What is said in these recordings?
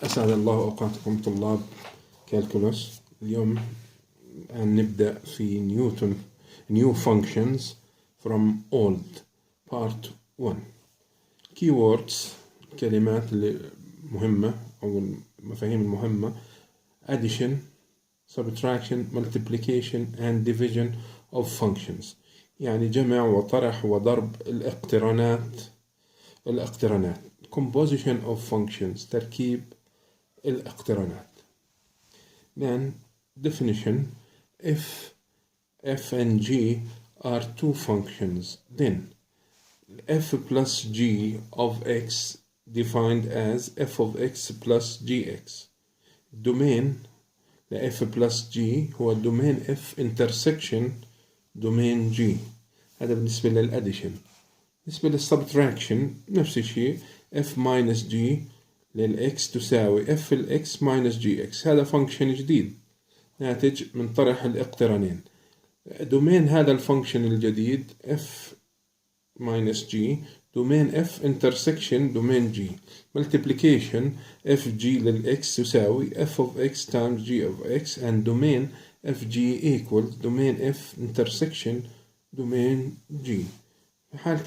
أسعد الله أوقاتكم طلاب كالكولوس. اليوم نبدأ في New Functions from Old Part 1. Keywords الكلمات المهمة أو المفاهيم المهمة: addition, subtraction, multiplication and division of functions، يعني جمع وطرح وضرب الاقترانات. composition of functions تركيب الاقترانات. Then definition: if f and g are two functions, then f plus g of x defined as f of x plus gx. domain f plus g هو domain f intersection domain g. هذا بالنسبة للأديشن. بالنسبة للسبتراكشن نفس الشيء، f minus g للx تساوي f الx minus gx. هذا فانكشن جديد ناتج من طرح الاقترانين. دومين هذا الفانكشن الجديد f minus g دومين f intersection دومين g. multiplication f g للx تساوي f of x times g of x and domain f g equals domain f intersection domain g. في حالة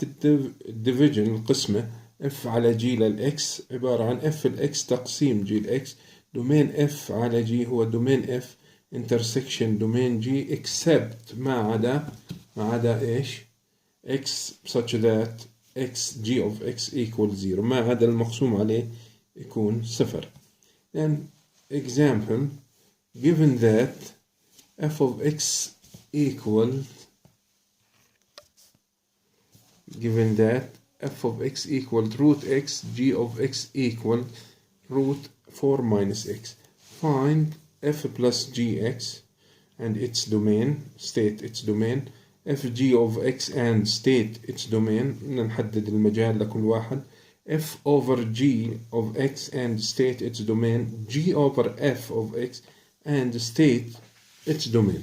الديفيجن القسمة f على g للx عبارة عن f الx تقسيم g الx. دومين f على g هو دومين f intersection دومين g except ما عدا إيش x such that x g of x equals 0، ما عدا المقسوم عليه يكون صفر. Then example: given that f of x equals root x, g of x equals root 4 minus x. Find f plus gx and its domain, state its domain. f g of x and state its domain. نحدد المجال لكل واحد. f over g of x and state its domain. g over f of x and state its domain.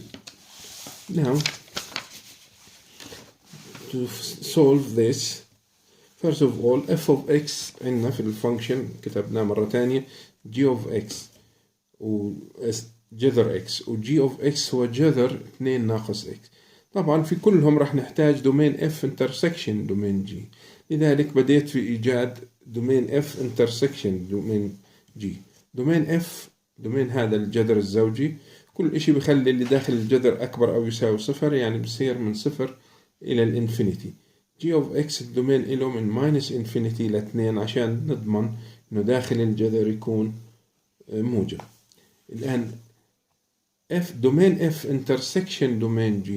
Now to solve this, first of all f of x عندنا في الفانكشن كتبناه مرة تانية g of x وجذر x، و g of x هو جذر 2 ناقص x. طبعا في كلهم راح نحتاج دومين f intersection دومين g، لذلك بديت في إيجاد دومين f intersection دومين g. دومين f دومين هذا الجذر الزوجي، كل إشي بخلي اللي داخل الجذر أكبر أو يساوي صفر، يعني بصير من صفر إلى الانفينيتي. g of x الدومين إله من ماينس انفينيتي ل2 عشان نضمن إنه داخل الجذر يكون موجب. الآن f دومين f intersection دومين g،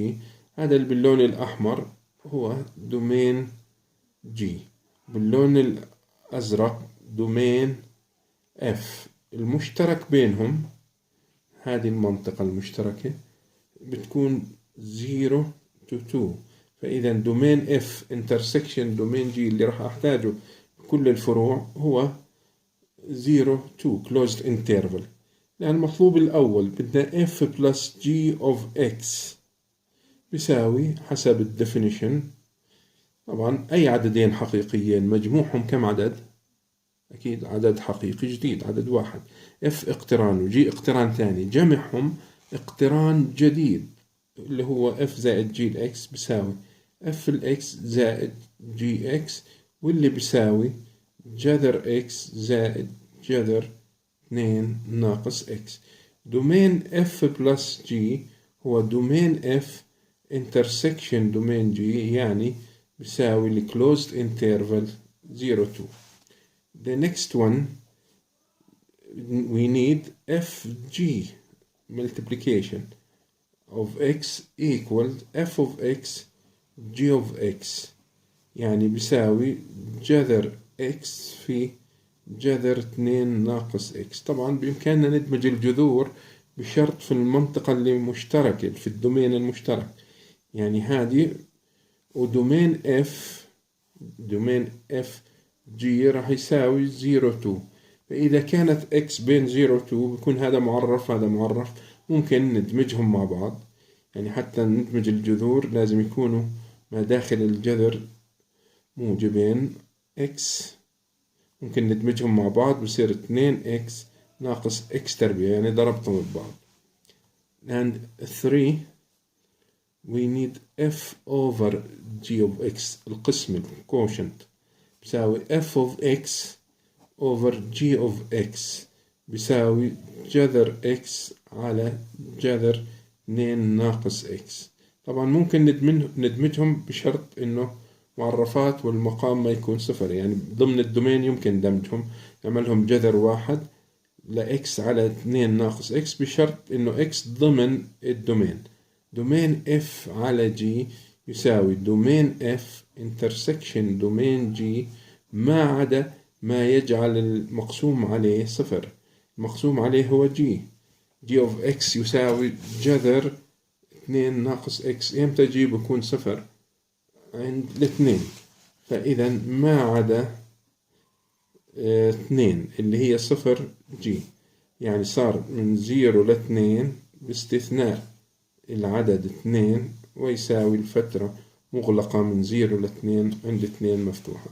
هذا اللي باللون الأحمر هو دومين g، باللون الأزرق دومين f. المشترك بينهم هذه المنطقة المشتركة بتكون 0 to 2، فإذا دومين f intersection دومين g اللي راح أحتاجه بكل الفروع هو 0 to closed interval. لأن المطلوب الأول بدنا f plus g of x بيساوي حسب الديفينيشن طبعا أي عددين حقيقيين مجموعهم كم عدد؟ أكيد عدد حقيقي جديد، عدد واحد. f اقتران وجي اقتران ثاني، جمعهم اقتران جديد اللي هو f زائد g x بيساوي f الx زائد gx، واللي بيساوي جذر x زائد جذر 2 ناقص x. دومين f plus g هو دومين f intersection دومين g، يعني بيساوي ال closed interval 0 to. The next one we need fg multiplication of x equals f of x g of x، يعني بيساوي جذر x في جذر 2 ناقص x. طبعا بإمكاننا ندمج الجذور بشرط في المنطقة اللي مشتركة في الدومين المشترك، يعني هذه ودومين f g راح يساوي 0 2، فإذا كانت x بين 0 2 بيكون هذا معرف هذا معرف، ممكن ندمجهم مع بعض. يعني حتى ندمج الجذور لازم يكونوا ما داخل الجذر موجبين x ممكن ندمجهم مع بعض بصير 2x ناقص x تربيع، يعني ضربتهم ببعض. and 3 we need f over g of x، القسم الكوشنت بيساوي f of x over g of x بيساوي جذر x على جذر 2 ناقص x. طبعا ممكن ندمجهم بشرط انه معرفات والمقام ما يكون صفر، يعني ضمن الدومين يمكن دمجهم، نعملهم جذر واحد لإكس على 2 ناقص إكس بشرط إنه إكس ضمن الدومين. دومين إف على جي يساوي دومين إف انترسكشن دومين جي ما عدا ما يجعل المقسوم عليه صفر. المقسوم عليه هو جي أوف إكس يساوي جذر 2 ناقص إكس. إمتى جي بكون صفر؟ عند الاثنين. فإذا ما عدا 2 اللي هي صفر جي، يعني صار من 0 ل2 باستثناء العدد 2 ويساوي الفترة مغلقة من 0 ل2 عند 2 مفتوحة.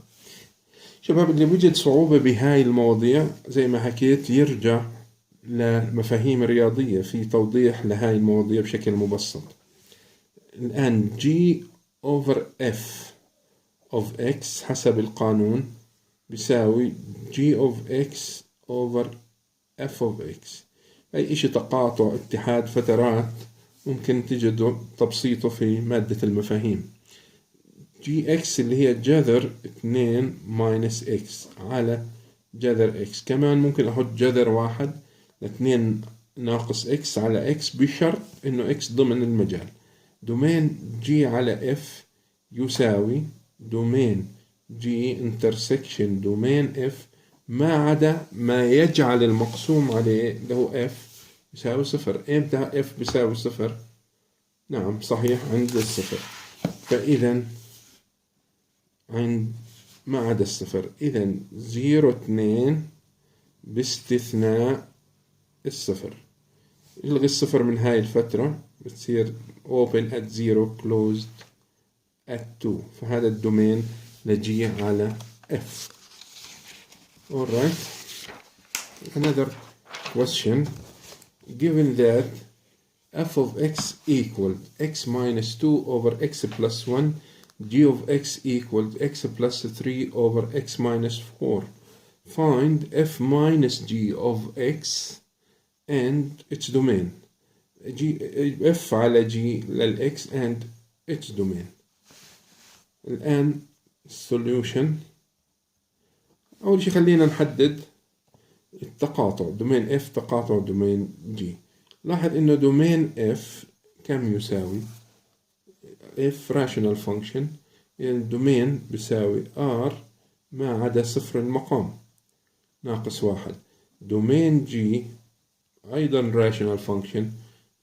شباب اللي بيجد صعوبة بهاي المواضيع زي ما حكيت يرجع لمفاهيم رياضية في توضيح لهاي المواضيع بشكل مبسط. الآن G over F of X حسب القانون بيساوي G of X over F of X. أي إشي تقاطع اتحاد فترات ممكن تجده تبسيطه في مادة المفاهيم. Gx اللي هي جذر 2 minus X على جذر X. كمان ممكن أحط جذر واحد ل2 ناقص X على X بشرط إنه X ضمن المجال. دومين G على F يساوي دومين G intersection دومين F ما عدا ما يجعل المقسوم عليه اللي هو F يساوي صفر. إمتى F بيساوي صفر؟ نعم صحيح عند الصفر. فإذا عند ما عدا الصفر، إذا 0 2 باستثناء الصفر. الغي الصفر من هاي الفترة بتصير open at 0 closed at 2. فهذا الدومين نجي على F. Alright. Another question. Given that f of x equals x minus 2 over x plus 1, g of x equals x plus 3 over x minus 4. Find f minus g of x and its domain. f على g للx and its domain. الآن solution. أول شي خلينا نحدد التقاطع دومين f تقاطع دومين g. لاحظ إنه دومين f كم يساوي؟ f rational function، يعني الدومين بيساوي r ما عدا صفر المقام ناقص واحد. دومين g أيضا rational function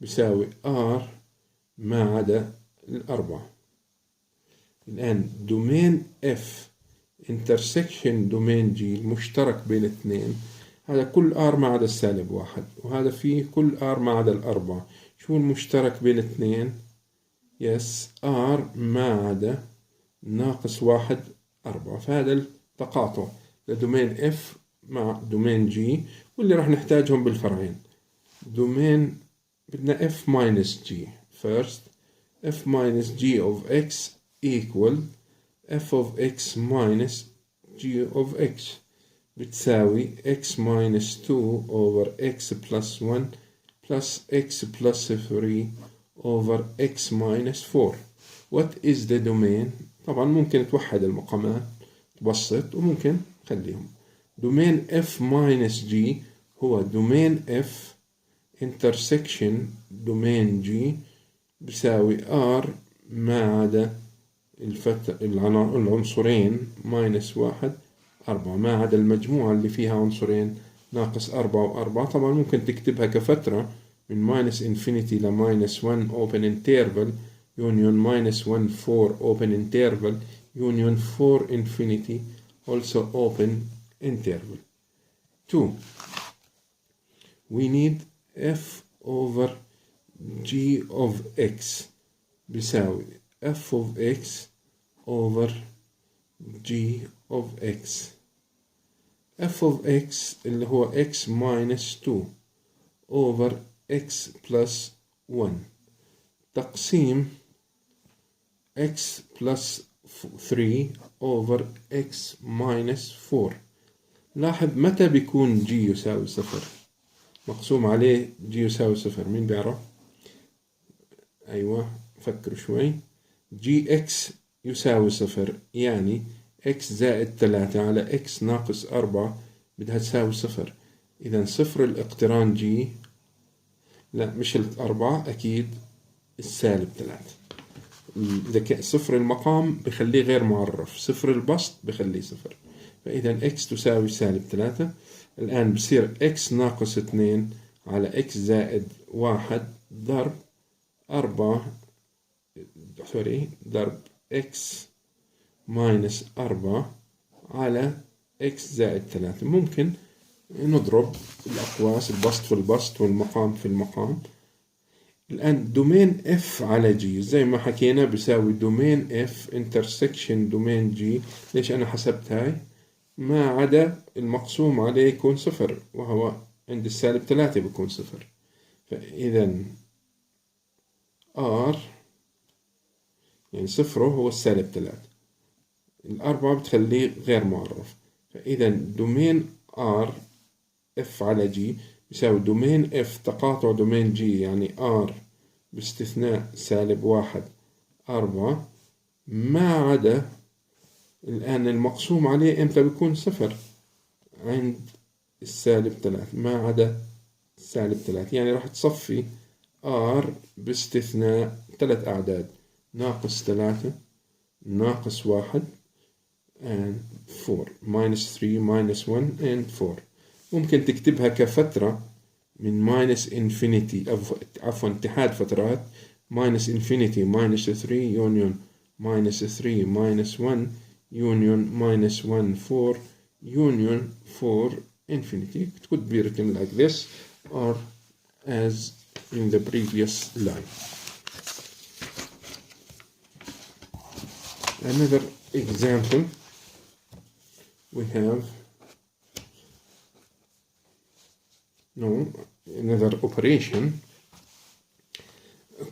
بيساوي r ما عدا الأربعة. الآن دومين f intersection دومين g المشترك بين الاثنين هذا كل r ما عدا السالب واحد، وهذا فيه كل r ما عدا الأربعة. شو المشترك بين الاثنين؟ يس r ما عدا ناقص واحد أربعة. فهذا التقاطع لدومين f مع دومين g، واللي راح نحتاجهم بالفرعين. دومين بدنا f minus g first. f minus g of x equal f of x minus g of x بتساوي x minus 2 over x plus 1 plus x plus 3 over x minus 4. What is the domain؟ طبعا ممكن توحد المقامات تبسط وممكن خليهم. دومين f minus g هو دومين f intersection دومين g بيساوي r ما عدا العنصرين minus واحد 4 ما عدا المجموعة اللي فيها عنصرين ناقص 4 و4. طبعا ممكن تكتبها كفترة من minus infinity ل minus 1 open interval union minus 1 4 open interval union 4 infinity also open interval. 2. We need f over g of x بيساوي f of x over g of x. f of x اللي هو x minus 2 over x plus 1 تقسيم x plus 3 over x minus 4. لاحظ متى بيكون g يساوي 0 مقسوم عليه g يساوي 0؟ مين بيعرف؟ أيوة فكروا شوي. gx يساوي 0 يعني x زائد 3 على x ناقص 4 بدها تساوي 0. إذا صفر الاقتران g، لا مش 4 أكيد السالب 3. إذا صفر المقام بخليه غير معرف، صفر البسط بخليه 0. فإذا x تساوي سالب 3. الآن بصير x ناقص 2 على x زائد 1 ضرب 4 ضرب x ماينس 4 على x زائد 3. ممكن نضرب الأقواس، البسط في البسط والمقام في المقام. الآن دومين f على g زي ما حكينا بيساوي دومين f intersection دومين g. ليش أنا حسبت هاي؟ ما عدا المقسوم عليه يكون 0 وهو عند السالب 3 بيكون 0. فإذا r يعني 0 هو السالب 3، الأربعة بتخليه غير معرف. فإذا دومين r f على g يساوي دومين f تقاطع دومين g يعني r باستثناء سالب 1 4 ما عدا الآن المقسوم عليه إمتى بيكون 0؟ عند السالب 3 ما عدا سالب 3. يعني راح تصفي r باستثناء 3 أعداد، ناقص 3 ناقص 1 and 4 minus 3 minus 1 and 4. ممكن تكتبها كفترة من minus infinity عفوا اتحاد فترات minus infinity minus 3 union minus 3 minus 1 union minus 1 4 union 4 infinity. It could be written like this or as in the previous line. Another example we have another operation,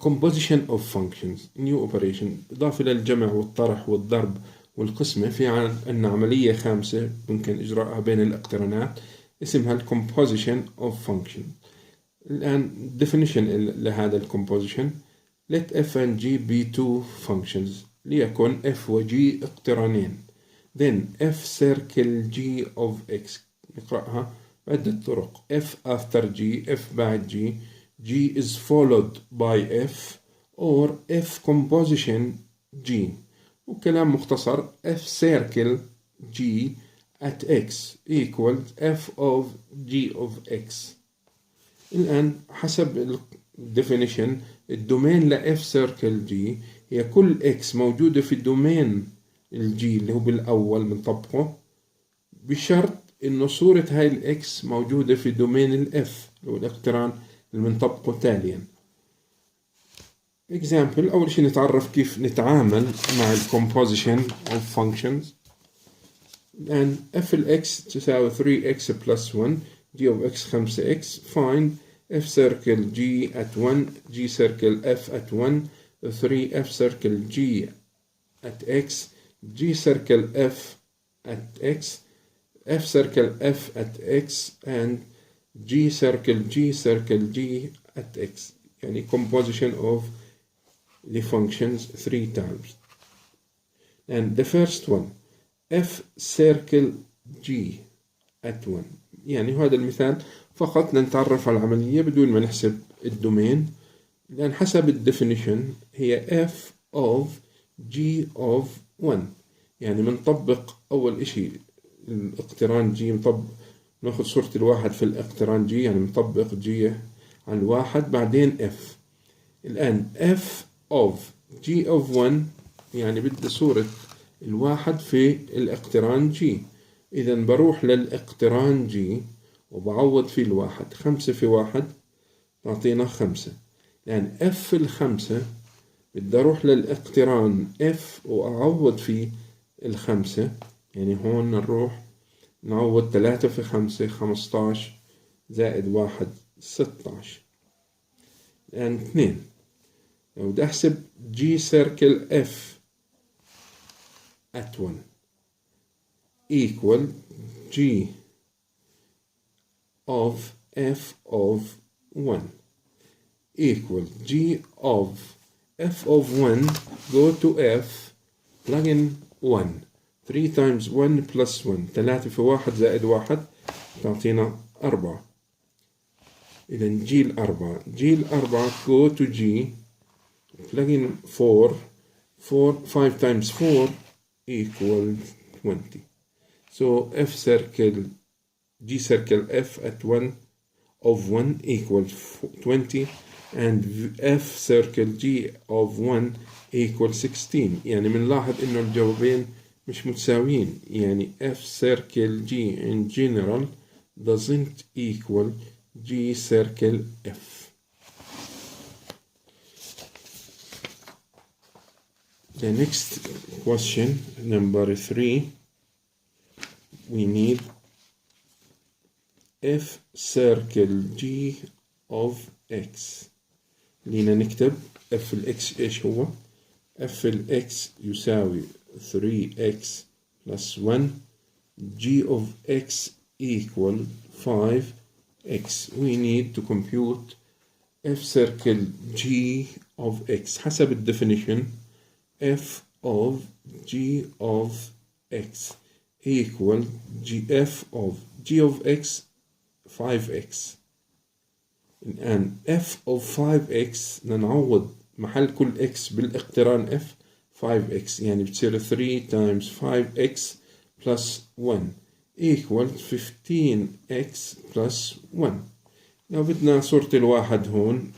composition of functions, new operation. إضافة للجمع والطرح والضرب والقسمة في عندنا عملية خامسة ممكن إجراءها بين الاقترانات اسمها composition of function. الآن definition لهذا composition: let f and g be two functions ليكن f و g اقترانين. then f circle g of x نقرأها بعدة طرق: f after g، f بعد g، g is followed by f or f composition g. وكلام مختصر f circle g at x equals f of g of x. الآن حسب definition الدومين ل f circle g هي كل x موجودة في الدومين الجي اللي هو بالأول بنطبقه بشرط إنه صورة هاي الإكس موجودة في دومين الإف اللي هو الاقتران اللي بنطبقه تاليا. example: أول شيء نتعرف كيف نتعامل مع composition of functions. الآن f الإكس تساوي 3x plus 1 g of x 5x. find f circle g at 1 g circle f at 1 3 f circle g at x g circle f at x f circle f at x and g circle g at x. يعني composition of the functions 3 times. And the first one f circle g at 1. يعني هذا المثال فقط نتعرف على العملية بدون ما نحسب الدومين، لأن حسب الديفينيشن هي f of g of 1. يعني بنطبق أول إشي الاقتران g، ناخذ صورة الواحد في الاقتران g يعني بنطبق g على الواحد بعدين f. الآن f of g of 1 يعني بدي صورة الواحد في الاقتران g. إذا بروح للاقتران g وبعوض في الواحد، 5 في 1 تعطينا 5. لأن f الخمسة بدي أروح للاقتران f وأعوض في 5. يعني هون نروح نعوض 3 في 5 15 زائد 1 16. الآن 2. لو بدي أحسب G circle F at 1 equal G of F of 1 equal G of F of 1 go to F plug in 1 3 times 1 plus 1 3 في 1 زائد 1 تعطينا 4. إذن G الأربعة go to G plug in 4 5 times 4 equal 20. So F circle G circle F at 1 of 1 equals 20 and F circle G of 1 equals 16. يعني بنلاحظ إنه الجوابين مش متساويين، يعني F circle G in general doesn't equal G circle F. The next question, number 3, we need F circle G of X. لينا نكتب F الX إيش هو؟ F الX يساوي 3X plus 1 G of X equal 5X. We need to compute F circle G of X. حسب الدefinition F of G of X equal F of G of X 5X. الآن F of 5X نعوض محل كل X بالاقتران F 5X، يعني بتصير 3 times 5X plus 1 equal 15X plus 1. لو بدنا صورة الواحد هون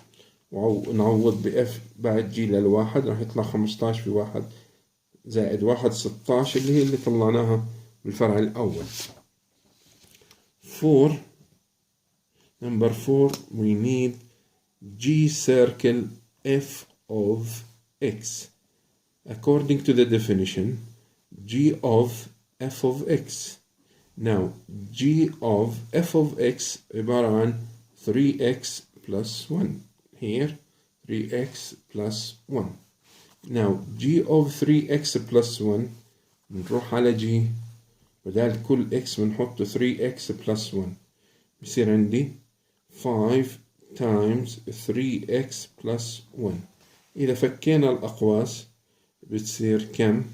ونعوض بإف بعد جي للواحد راح يطلع 15 في 1 زائد 1 16 اللي هي اللي طلعناها بالفرع الأول. 4 number 4 we need G circle F of X according to the definition G of F of X. Now G of F of X عبارة عن 3X plus 1. Here 3X plus 1. Now G of 3X plus 1 بنروح على G بدال كل X بنحط 3X plus 1 بصير عندي 5 times 3X plus 1. إذا فكينا الأقواس بتصير كم؟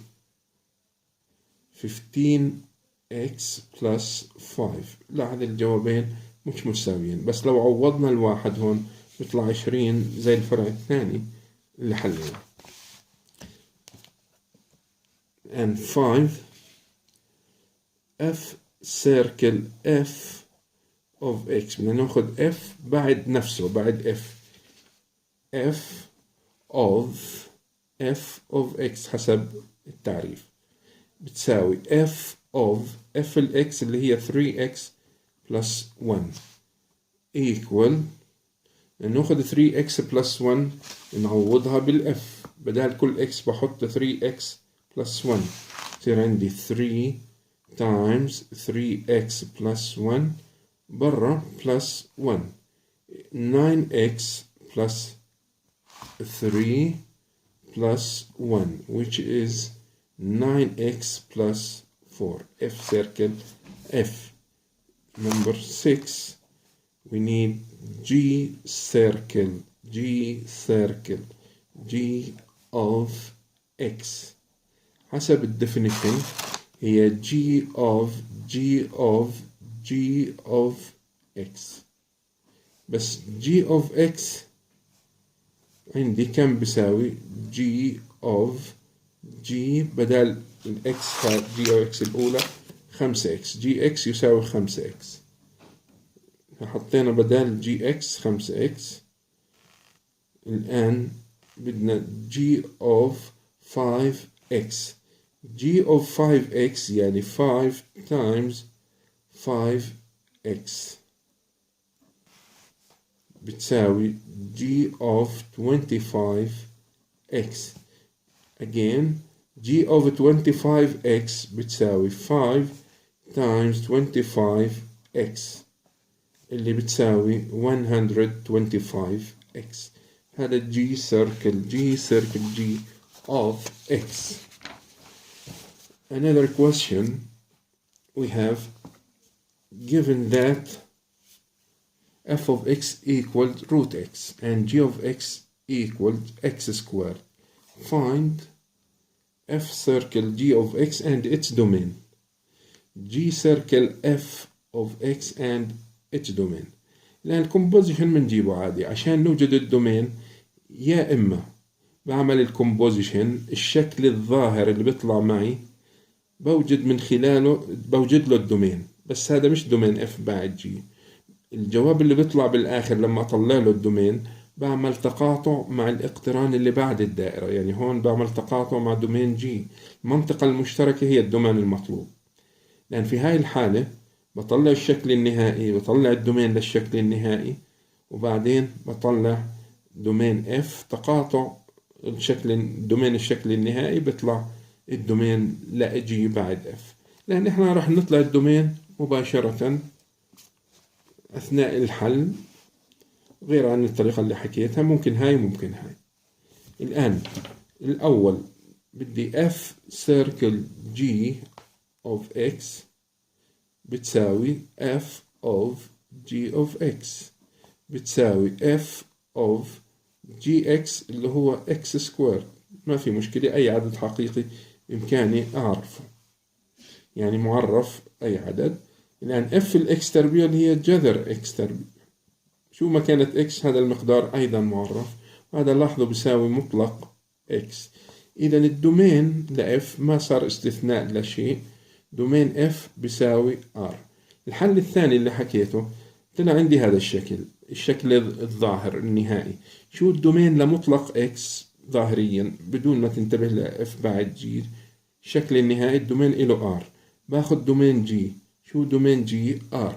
15X plus 5. لاحظ الجوابين مش متساويين، بس لو عوضنا الواحد هون بيطلع 20 زي الفرع الثاني اللي حلينا. and 5 F circle F of X بدنا ناخد F بعد نفسه بعد F of X حسب التعريف بتساوي F ال X اللي هي 3X plus 1 equal ناخد 3X plus 1 نعوضها بالF بدال كل X بحط 3X plus 1 يصير عندي 3 times 3X plus 1 برا plus 1 9X plus 3 plus 1 which is 9X plus 4. F circle F. Number 6 we need G circle G of X حسب الديفينيشن هي G of X بس G of X عندي كم بيساوي G of G بدل الإكس G of X الأولى 5X GX يساوي 5X حطينا بدل GX 5X الآن بدنا G of 5X G of 5X يعني 5 times 5X بتساوي G of 25X again G of 25X بتساوي 5 times 25x اللي بتساوي 125x. هذا G circle G of x. Another question we have, given that f of x equals root x and g of x equals x squared, find f circle g of x and its domain, g circle f of x and its domain. لأن الكومبوزيشن بنجيبه عادي عشان نوجد الدومين، يا إما بعمل الكومبوزيشن الشكل الظاهر اللي بيطلع معي بوجد من خلاله بوجد له الدومين، بس هذا مش دومين اف بعد جي. الجواب اللي بيطلع بالآخر لما أطلع له الدومين بعمل تقاطع مع الاقتران اللي بعد الدائرة، يعني هون بعمل تقاطع مع دومين جي. المنطقة المشتركة هي الدومين المطلوب، لأن في هاي الحالة بطلع الشكل النهائي، بطلع الدومين للشكل النهائي، وبعدين بطلع دومين اف تقاطع الدومين الشكل النهائي، بيطلع الدومين لأجي بعد اف. لأن احنا راح نطلع الدومين مباشرة أثناء الحل، غير عن الطريقة اللي حكيتها، ممكن هاي ممكن هاي. الآن الأول بدي f circle g of x بتساوي f of g of x بتساوي f of gx اللي هو x squared. ما في مشكلة، أي عدد حقيقي بإمكاني أعرفه، يعني معرف أي عدد. الآن f الإكس تربيع اللي هي جذر إكس تربيع، شو ما كانت إكس هذا المقدار أيضا معرف، وهذا لاحظوا بيساوي مطلق إكس. إذا الدومين لإف ما صار استثناء لشيء، دومين إف بيساوي R. الحل الثاني اللي حكيته طلع عندي هذا الشكل الظاهر النهائي. شو الدومين لمطلق إكس ظاهريا بدون ما تنتبه لإف بعد جي، الشكل النهائي الدومين إله R. باخد دومين جي، شو دومين جي؟ R.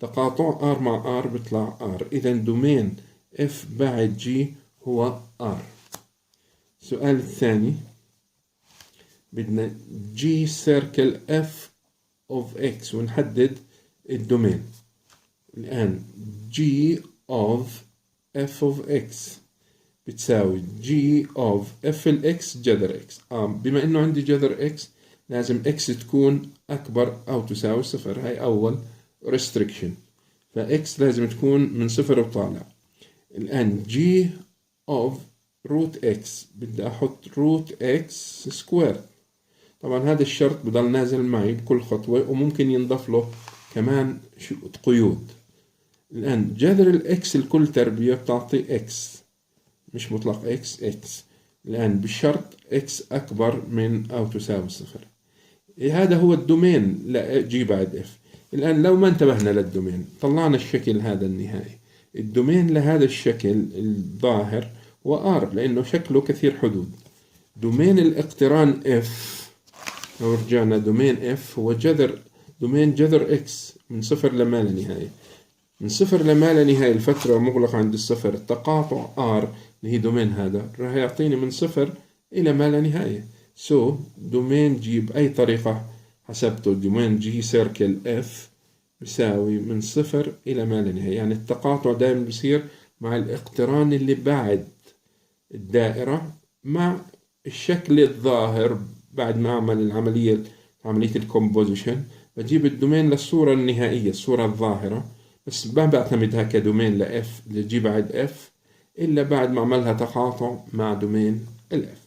تقاطع R مع R بيطلع R. إذا دومين F بعد G هو R. السؤال الثاني بدنا G circle F of X ونحدد الدومين. الآن G of F of X بتساوي G of F الإكس جذر X. بما إنه عندي جذر X لازم X تكون أكبر أو تساوي صفر، هاي أول restriction، فإكس لازم تكون من صفر وطالع. الآن G of root x بدي أحط root x square. طبعا هذا الشرط بضل نازل معي بكل خطوة، وممكن ينضاف له كمان قيود. الآن جذر الإكس الكل تربيع بتعطي x، مش مطلق x x. الآن بالشرط x أكبر من أو تساوي صفر. هذا هو الدومين لجي بعد f. الآن لو ما انتبهنا للدومين طلعنا الشكل هذا النهائي. الدومين لهذا الشكل الظاهر هو R لأنه شكله كثير حدود. دومين الاقتران F، لو رجعنا دومين F هو دومين جذر X من صفر لما لا نهاية. من صفر لما لا نهاية الفترة مغلقة عند الصفر، التقاطع R اللي هي دومين هذا راح يعطيني من صفر إلى ما لا نهاية. دومين G بأي طريقة حسبته، دومين G سيركل F بيساوي من صفر إلى ما لا نهاية، يعني التقاطع دائما بيصير مع الاقتران اللي بعد الدائرة مع الشكل الظاهر. بعد ما أعمل عملية الكومبوزيشن بجيب الدومين للصورة النهائية، الصورة الظاهرة، بس ما بعتمدها كدومين لإف لجي بعد إف إلا بعد ما أعملها تقاطع مع دومين الإف.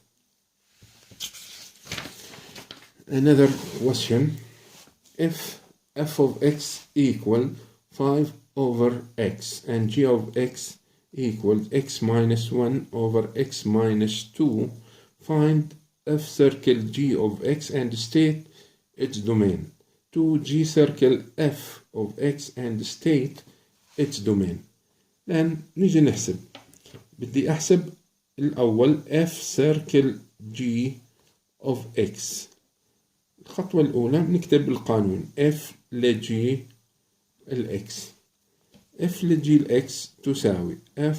Another question, if f of x equal 5 over x and g of x equals x minus 1 over x minus 2, find f circle g of x and state its domain. 2g circle f of x and state its domain. الآن نيجي نحسب. بدي أحسب الأول f circle g of x. الخطوة الأولى نكتب القانون f لg الx. f لg الx تساوي f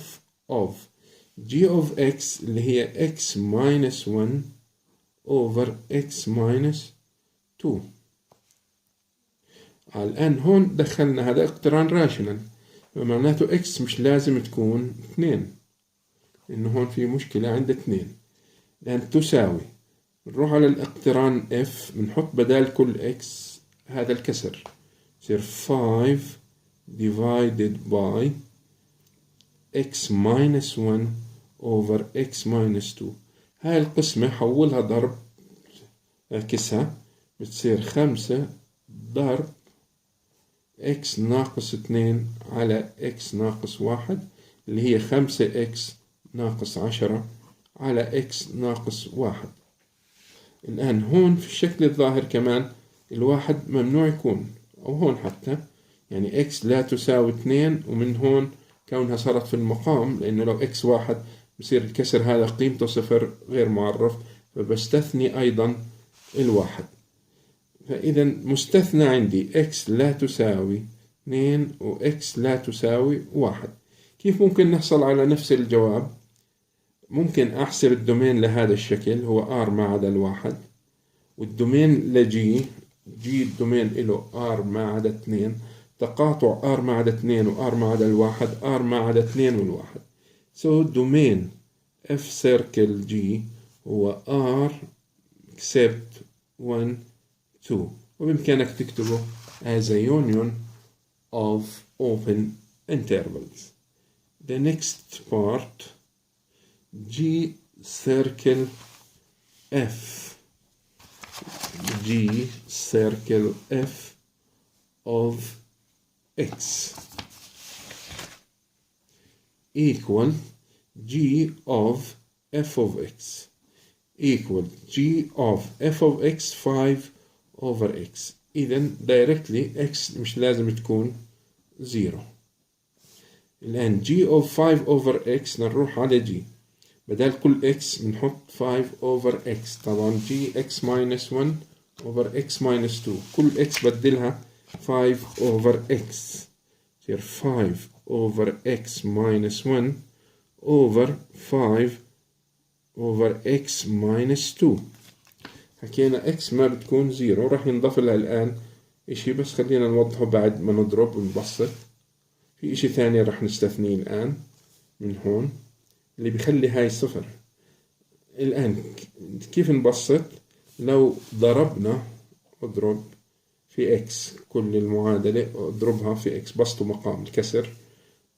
of g of x اللي هي x minus 1 over x minus 2. الآن هون دخلنا هذا اقتران راشنال، فمعناته إكس مش لازم تكون 2، لأنه هون في مشكلة عند 2، لأن تساوي. نروح على الاقتران F، بنحط بدال كل إكس هذا الكسر، يصير 5 divided by x minus 1 over x minus 2. هاي القسمة حولها ضرب، اعكسها، بتصير 5 ضرب x ناقص 2 على x ناقص 1، اللي هي 5x ناقص 10 على x ناقص 1. الآن هون في الشكل الظاهر كمان الواحد ممنوع يكون، أو هون حتى يعني x لا تساوي 2، ومن هون كونها صارت في المقام، لأنه لو x 1 بصير الكسر هذا قيمته 0 غير معرف، فبستثني أيضا الواحد. فإذا مستثنى عندي x لا تساوي 2 و x لا تساوي 1. كيف ممكن نحصل على نفس الجواب؟ ممكن أحسب الدومين لهذا الشكل، هو r ما عدا الواحد، والدومين لجي الدومين له r ما عدا 2، تقاطع r ما عدا 2 و r ما عدا الواحد، r ما عدا 2 والواحد. so دومين f circle g هو r except 1 2، وبإمكانك تكتبه as a union of open intervals. The next part G circle F. G circle F of X equal G of F of X equal G of F of X 5 over X. إذن directly X مش لازم تكون 0. الآن G of 5 over X نروح على G، بدل كل x بنحط 5 over x. طبعا g x minus 1 over x minus 2، كل x بدلها 5 over x، يصير 5 over x minus 1 over 5 over x minus 2. حكينا x ما بتكون 0، راح ينضاف لها الآن إشي، بس خلينا نوضحه بعد ما نضرب ونبسط. في إشي ثاني راح نستثنيه الآن من هون اللي بيخلي هاي 0. الآن كيف نبسط؟ لو ضربنا، اضرب في x، كل المعادلة اضربها في x، بسطوا مقام الكسر،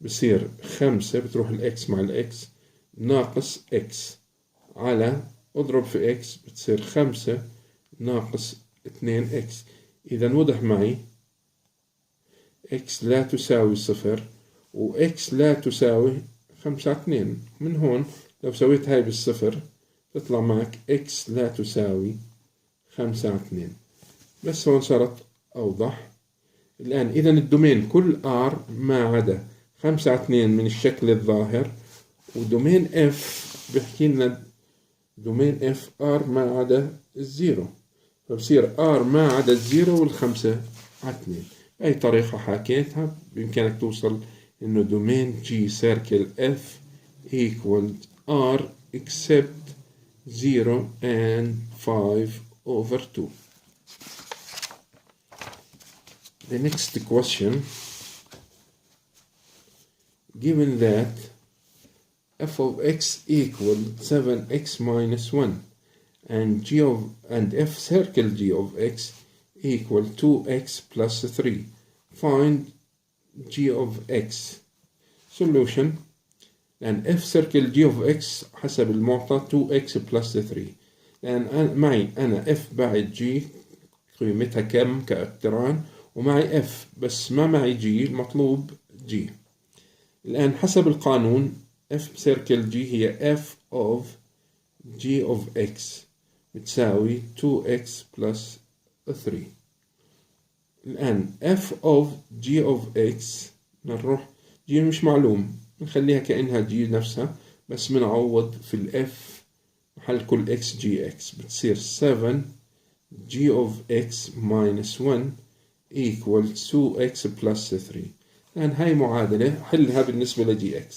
بصير 5 بتروح الx مع الx ناقص x على اضرب في x بتصير 5 ناقص 2x. إذا وضح معي x لا تساوي 0 و x لا تساوي 5/2. من هون لو سويت هاي بالصفر تطلع معك x لا تساوي 5/2. بس هون صارت أوضح. الآن إذا الدومين كل r ما عدا 5/2 من الشكل الظاهر، ودومين f بيحكي لنا دومين f r ما عدا 0، فبصير r ما عدا 0 وال5/2. أي طريقة حكيتها بإمكانك توصل إنه دومين G circle F equal R except 0 and 5 over 2. The next question, given that f of x equal 7x minus 1 and f circle G of x equal 2x plus 3, find G of x. solution. لأن f circle G of x حسب المعطى 2x plus 3، لأن معي أنا f بعد G قيمتها كم كاقتران، ومعي f بس ما معي G، المطلوب G. الآن حسب القانون f circle G هي f of G of x بتساوي 2x plus 3. الآن f of G of x نروح G مش معلوم، نخليها كأنها G نفسها، بس منعوض في ال F محل كل x gx، بتصير 7 G of x minus 1 equals 2x plus 3. الآن هاي معادلة حلها بالنسبة ل gx،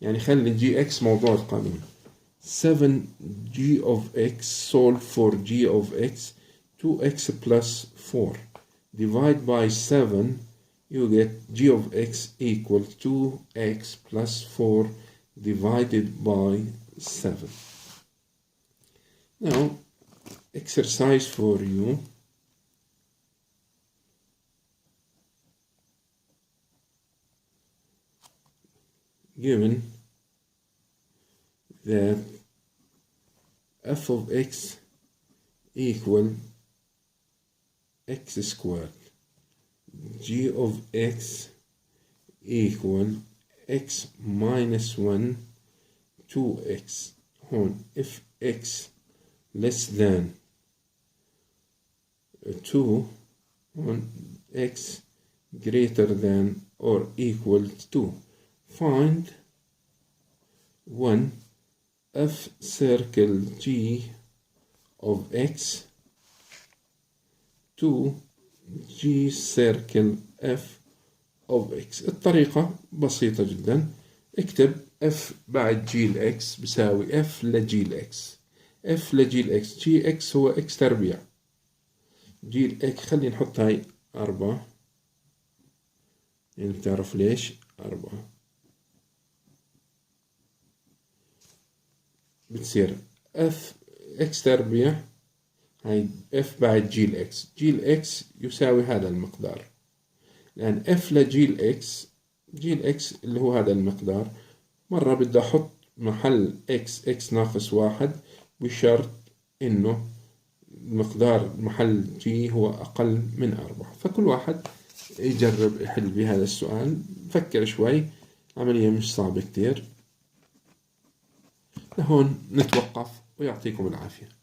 يعني خلي gx موضوع القانون. 7 G of x solve for G of x 2x plus 4 divide by 7, you get g of x equal 2x plus 4 divided by 7. Now, exercise for you. Given that f of x equal x squared, g of x equal x minus 1 2x. هون if x less than 2 on x greater than or equal to 2. Find 1 f circle g of x, 2 g circle f of x. الطريقة بسيطة جدا. اكتب f بعد g ل x بساوي f لg ل x. f لg ل x. g x هو x تربيع. g ل x خلي نحط هاي 4. يعني بتعرف ليش 4 بتصير f x تربيع. هاي f بعد g ل x. g ل x يساوي هذا المقدار. لأن f لg ل x g ل x اللي هو هذا المقدار. مرة بدي أحط محل x ناقص 1 بشرط إنه المقدار محل g هو أقل من 4. فكل واحد يجرب يحل بهذا السؤال. فكر شوي. عملية مش صعبة كتير. لهون نتوقف ويعطيكم العافية.